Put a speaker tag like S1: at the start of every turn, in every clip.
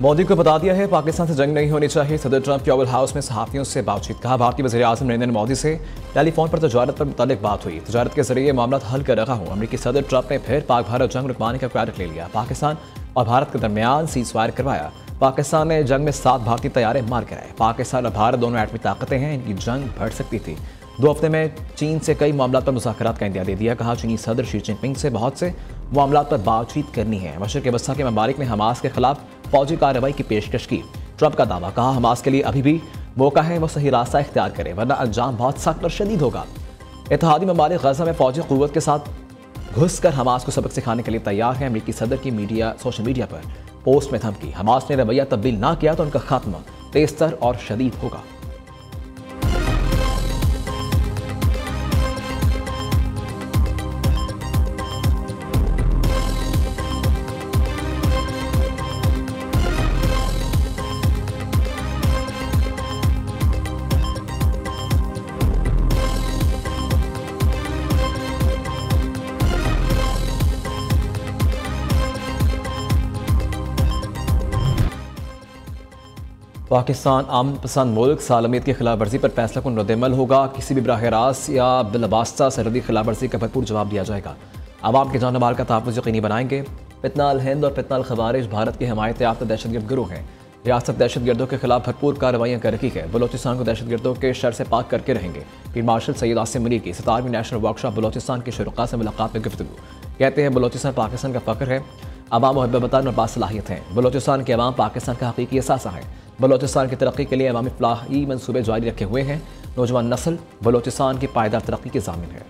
S1: मोदी को बता दिया है पाकिस्तान से जंग नहीं होनी चाहिए। सदर ट्रंप के ओवल हाउस में सहाफियों से बातचीत। कहा, भारतीय वज़ीर आज़म नरेंद्र मोदी से टेलीफोन पर तजारत पर मुतालिक बात हुई। तजारत के जरिए मामला हल कर रहा हूँ। अमेरिकी सदर ट्रंप ने फिर पाक भारत जंग रुकवाने का क्रेडिट ले लिया। पाकिस्तान और भारत के दरमियान सीज फायर करवाया। पाकिस्तान ने जंग में 7 भारतीय तैयारे मार गिराए। पाकिस्तान और भारत दोनों एटमी ताकतें हैं, इनकी जंग बढ़ सकती थी। 2 हफ्ते में चीन से कई मामलों पर मुज़ाकरात का इंदिया दे दिया। कहा, चीनी सदर शी जिनपिंग से बहुत से मामलों पर बातचीत करनी है। मशरिक़ वस्ता के ममालिक ने हमास के खिलाफ फौजी कार्रवाई की पेशकश की। ट्रंप का दावा। कहा, हमास के लिए अभी भी मौका है, वो सही रास्ता इख्तियार करे, वरना अंजाम बहुत सख्त और शदीद होगा। इत्तेहादी ममालिक गज़ा में फौजी क़ुव्वत के साथ घुस कर हमास को सबक सिखाने के लिए तैयार है। अमेरिकी सदर की सोशल मीडिया पर पोस्ट में धमकी। हमास ने रवैया तब्दील ना किया तो उनका खात्मा तेज़तर और शदीद होगा। पाकिस्तान अमन पसंद मुल्क सालमियत की खिलाफ वर्जी पर फैसला कुन रद्दअमल होगा। किसी भी बराह रास्त या बिलवास्ता सरहदी खिलाफ वर्जी का भरपूर जवाब दिया जाएगा। आवाम के जान माल का तहफ़्फ़ुज़ यकीनी बनाएंगे। फितना अल हिंद और फितना अल खवारिज भारत की हमायत याफ्ता दहशतगर्द गिरोह हैं। रियासत दहशतगर्दों के खिलाफ भरपूर कार्रवाइयाँ कर रही है। बलोचिस्तान को दहशतगर्दों के शर से पाक करके रहेंगे। पीर मार्शल सैयद आसिम मनी की 17वीं नेशनल वर्कशॉप बलोचिस्तान के शुरुआत से मुलाकात में गुफ्तगू। कहते हैं, बलोचिस्तान पाकिस्तान का फ़ख्र है। अवाम मुहब्बत वतन और बासलाहियत हैं। बलोचिस्तान के अवाम पाकिस्तान का हकीकी असासा है। बलोचिस्तान की तरक्की के लिए अवामी फलाही मनसूबे जारी रखे हुए हैं। नौजवान नस्ल बलोचिस्तान की पायदार तरक्की की ज़ामिन है।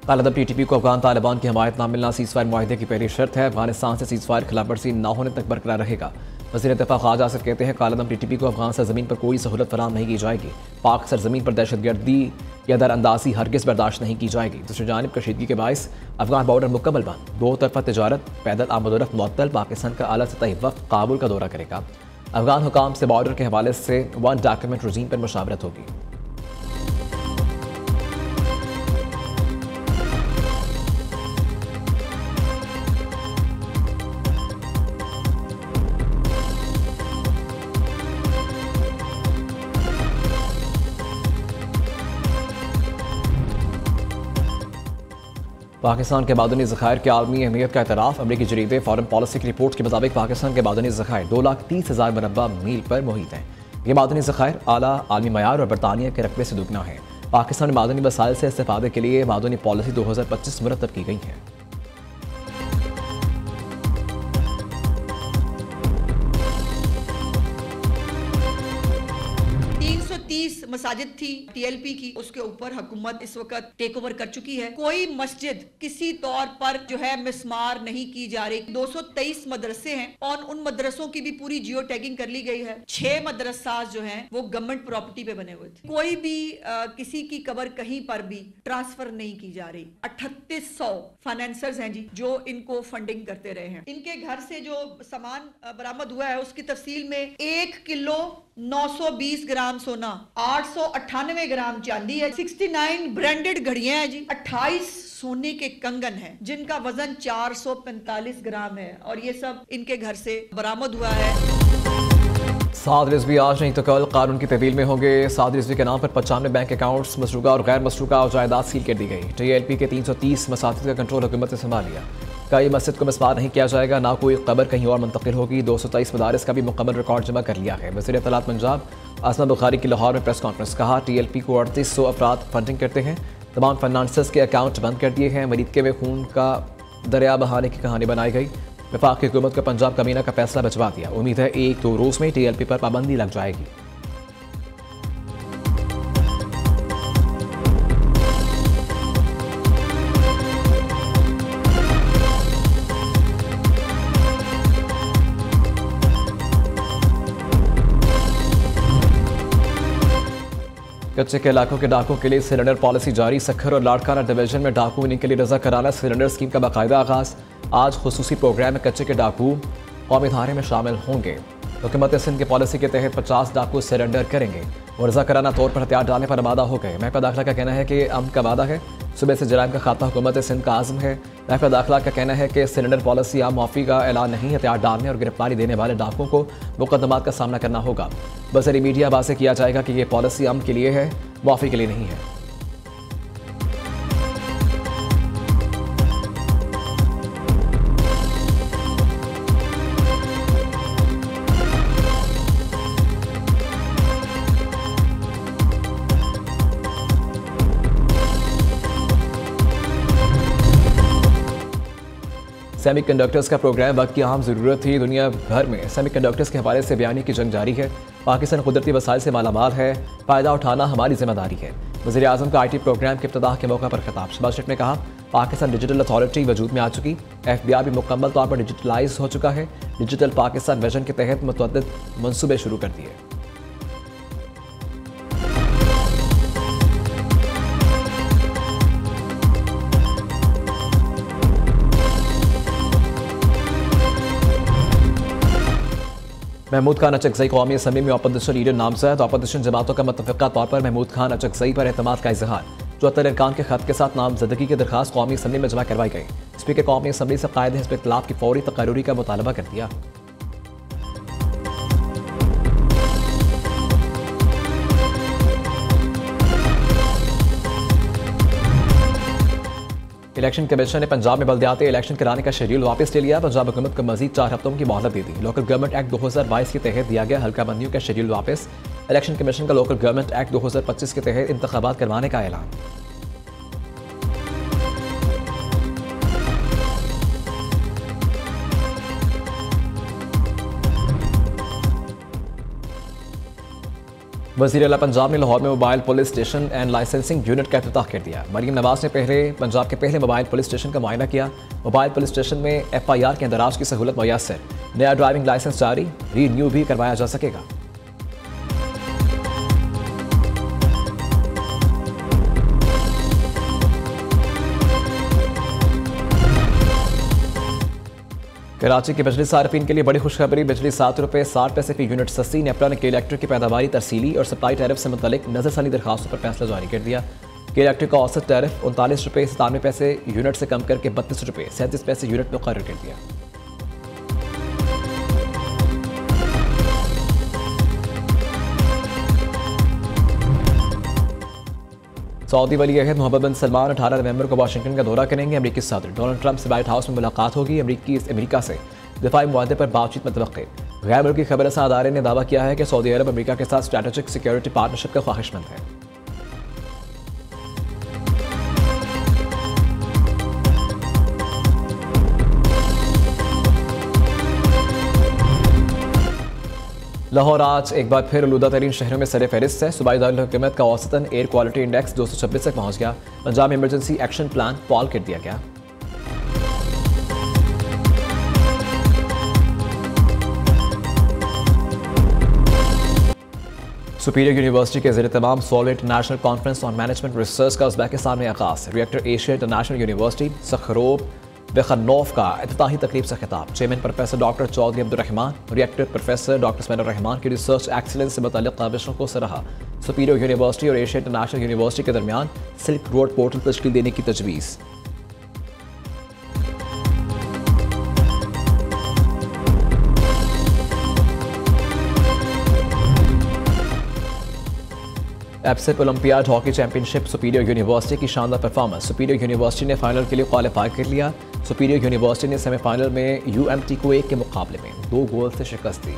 S1: कालदम टीटीपी को अफगान तालिबान की हमायत ना मिलना सीज़ फायर मुआहदे की पहली शर्त है। अफगानिस्तान से सीज़ फायर खिलाफ वर्जी न होने तक बरकरार रहेगा। वज़ीर दिफ़ा ख़ाजा आसिफ कहते हैं, कालदम टीटीपी को अफगान सरज़मीन पर कोई सहूलत फराहम नहीं की जाएगी। पाक सरज़मीन पर दहशतगर्दी या दरअंदाजी हरगिज़ बर्दाश्त नहीं की जाएगी। दूसरी जानिब कशीदगी के बायस अफगान बॉर्डर मुकम्मल बंद। 2 तरफ़ा तजारत, पैदल आमदोरफ्त मुअत्तल। पाकिस्तान का आला सतही वफ़द काबुल का दौरा करेगा। अफगान हुकाम से बॉर्डर के हवाले से 1 डॉक्यूमेंट रजीम पर मुशावरत होगी। पाकिस्तान के मादनी ज़खायर की आलमी अहमियत का एतराफ़। अमरीकी जरीदे फॉरेन पॉलिसी की रिपोर्ट के मुताबिक पाकिस्तान के मादनी ज़खायर 2,30,000 मुरब्बा मील पर मुहित हैं। ये मादनी ज़खायर आला आलमी मयार और बरतानिया के रकबे से दुगना है। पाकिस्तान में मादनी वसाइल से इस्तेफादे के लिए मादनी पॉलिसी 2025 मुरतब की गई है।
S2: मसाजिद थी टीएलपी की, उसके ऊपर हुकूमत इस वक्त टेक ओवर कर चुकी है। कोई मस्जिद किसी तौर पर जो है मिसमार नहीं की जा रही। 223 मदरसे हैं और उन मदरसों की भी पूरी जियो टैगिंग कर ली गई है। 6 मदरसा जो हैं वो गवर्नमेंट प्रॉपर्टी पे बने हुए थे। कोई भी किसी की कब्र कहीं पर भी ट्रांसफर नहीं की जा रही। 3800 फाइनेंसर्स हैं जी जो इनको फंडिंग करते रहे हैं। इनके घर से जो सामान बरामद हुआ है उसकी तफसील में 1 किलो 920 ग्राम सोना, 898 ग्राम चांदी है, 69 ब्रांडेड घड़ियां हैं जी, 28 सोने के कंगन हैं जिनका वजन 445 ग्राम है और ये सब इनके घर से बरामद हुआ है।
S1: 7 रिजवी आज नहीं तो कल कानून की तब्दील में होंगे। 7 रिजवी के नाम पर 95 बैंक अकाउंट्स मसरूका और गैर मसरूका और जायदाद सील कर दी गई। TLP के 330 मसाजिद का कंट्रोल हुकूमत ने संभाल लिया। कई मस्जिद को मिसमार नहीं किया जाएगा, ना कोई कब्र कहीं और मुंतकिल होगी। 223 मदारिस का भी मुकम्मल रिकॉर्ड जमा कर लिया है। वज़ीर इत्तलात पंजाब आसमा बुखारी की लाहौर में प्रेस कॉन्फ्रेंस। कहा, TLP को 3800 अफराद फंडिंग करते हैं। तमाम फाइनेंसर्स के अकाउंट बंद कर दिए हैं। मरीदके में खून का दरिया बहाने की कहानी बनाई गई। वफाक की हुकूमत को पंजाब कमीना का फैसला भिजवा दिया। उम्मीद है 1-2 रोज़ में TLP पर पाबंदी लग जाएगी। कच्चे के इलाकों के डाकुओं के लिए सिलेंडर पॉलिसी जारी। सखर और लाड़काना डिवीजन में डाकू इनिंग के लिए रजा कराना सिलेंडर स्कीम का बाकायदा आगाज। आज खुसूसी प्रोग्राम में कच्चे के डाकू कौमी धारे में शामिल होंगे। हुकूमत सिंध की पॉलिसी के तहत 50 डाकू सरेंडर करेंगे और रजा कराना तौर पर हथियार डालने पर आमादा हो गए। महकमा दाखिला का कहना है कि अमन का वादा है, सुबह से जराइम का खात्मा हुकूमत सिंध का आज़म है। महकमा दाखिला का कहना है कि सिलेंडर पॉलिसी आम माफ़ी का ऐलान नहीं, हथियार डालने और गिरफ्तारी देने वाले डाकुओं को मुकदमात का सामना करना होगा। बज़रिए मीडिया वाज़ेह किया जाएगा कि यह पॉलिसी अमन के लिए है, माफ़ी के लिए नहीं है। सेमीकंडक्टर्स का प्रोग्राम वक्त की अहम ज़रूरत थी। दुनिया भर में सेमीकंडक्टर्स के हवाले से बयानी की जंग जारी है। पाकिस्तान कुदरती वसाइल से मालामाल है, फ़ायदा उठाना हमारी जिम्मेदारी है। वज़ीर आज़म का IT प्रोग्राम के इब्तिदा के मौका पर खिताब। शहबाज शरीफ ने कहा, पाकिस्तान डिजिटल अथॉरिटी वजूद में आ चुकी, FBI भी मुकम्मल तौर पर डिजिटलाइज हो चुका है। डिजिटल पाकिस्तान विजन के तहत मुतअद्दिद मनसूबे शुरू कर दिए। महमूद खान अचकज़ई कौमी असम्बली में अपोजिशन लीडर नामजद। अपोजिशन जमातों का मुतफ़िक़ा तौर पर महमूद खान अचकज़ई पर एतमाद का इजहार। 74 अरकान के खत के साथ नामजदगी की दरखास्त कौमी असम्बली में जमा करवाई गई। स्पीकर कौमी असम्बली से कायदे हिज़्ब इख्तिलाफ की फौरी तकर्रुरी का मुतालबा कर दिया। इलेक्शन कमीशन ने पंजाब में बल्दियाती इलेक्शन कराने का शेड्यूल वापस ले लिया। पंजाब हुकूमत को मजीद 4 हफ्तों की मोहलत दे दी। लोकल गवर्नमेंट एक्ट 2022 के तहत दिया गया हल्का बंदियों का शेड्यूल वापस। इलेक्शन कमीशन का लोकल गवर्नमेंट एक्ट 2025 के तहत इंतखाबात करवाने का ऐलान। वज़ीर आला पंजाब ने लाहौर में mobile police station and licensing unit का इफ्तिताह कर दिया। मरीम नवाज ने पंजाब के पहले मोबाइल पुलिस स्टेशन का मुआयना किया। मोबाइल पुलिस स्टेशन में FIR के अंदराज की सहूलत मुयस्सर। नया ड्राइविंग लाइसेंस जारी, रीन्यू भी करवाया जा सकेगा। कराची के बिजली सार्फिन के लिए बड़ी खुशखबरी। बिजली ₹7.60 फी यूनिट सस्ती। नेपरा ने के इलेक्ट्रिक की पैदावारी, तरसीली और सप्लाई टैरिफ से मुतल्लिक नजरसानी दरखास्तों पर फैसला जारी कर दिया। के इलेक्ट्रिक का औसत टैरिफ ₹39.97 यूनिट से कम करके ₹32.37 यूनिट मुकर्रर कर दिया। सऊदी वली अहद मोहम्मद बिन सलमान 18 नवंबर को वाशिंगटन का दौरा करेंगे। अमेरिकी सदर डोनाल्ड ट्रंप से व्हाइट हाउस में मुलाकात होगी। अमेरिका से दिफाई मुआहदे पर बातचीत मुतवक्किल। गैर मुल्की खबरसां अदारे ने दावा किया है कि सऊदी अरब अमेरिका के साथ स्ट्रैटेजिक सिक्योरिटी पार्टनरशिप का ख्वाहिशमंद है। लाहौर आज एक बार फिर आलूदा तरीन शहरों में सरे फहरिस्त है। सूबाई दारुल हुकूमत का औसतन एयर क्वालिटी इंडेक्स 226 तक पहुंच गया। पंजाब में इमरजेंसी एक्शन प्लान पॉल कर दिया गया। सुपीरियर यूनिवर्सिटी के ज़ेर तमाम सोल international conference on management research का उज़्बेकिस्तान में आगाज़। रिएक्टर एशिया इंटरनेशनल यूनिवर्सिटी सखरोब बेखनौफ का इफ्तिताही तकरीब से खिताब। Chairman professor doctor Chaudhry Abdurrahman, rector professor doctor Usman Rehman की रिसर्च एक्सीलेंस से मुतल्लिक़ काबिशों को सराहा। सुपीरियर यूनिवर्सिटी और एशिया इंटरनेशनल यूनिवर्सिटी के दरमियान सिल्क रोड पोर्टल तश्कील देने की तजवीज़। एफसेप olympiad hockey championship superior university की शानदार परफॉर्मेंस। सुपीरियर यूनिवर्सिटी ने फाइनल के लिए क्वालिफाई कर लिया। सुपीरियर यूनिवर्सिटी ने सेमीफाइनल में UMT को 1 के मुकाबले में 2 गोल से शिकस्त दी।